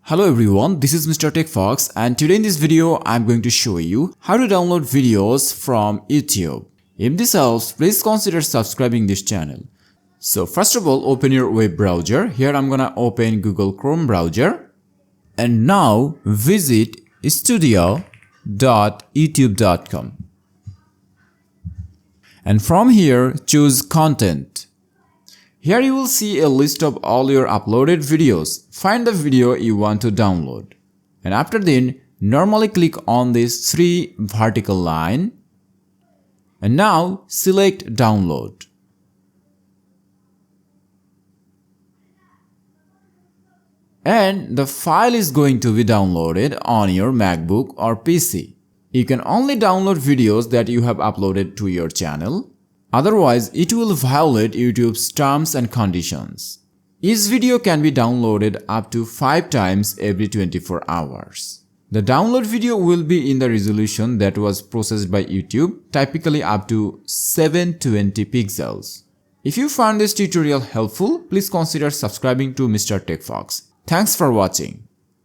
Hello everyone, this is Mr. TECHFOX and today in this video I'm going to show you how to download videos from YouTube. If this helps, please consider subscribing this channel. So first of all, open your web browser. Here I'm gonna open Google Chrome browser and now visit studio.youtube.com. And from here choose content. Here you will see a list of all your uploaded videos. Find the video you want to download. And after then, normally click on this 3 vertical line. And now select download. And the file is going to be downloaded on your MacBook or PC. You can only download videos that you have uploaded to your channel. Otherwise, it will violate YouTube's terms and conditions. Each video can be downloaded up to 5 times every 24 hours. The download video will be in the resolution that was processed by YouTube, typically up to 720 pixels. If you found this tutorial helpful, please consider subscribing to Mr. TECHFOX. Thanks for watching.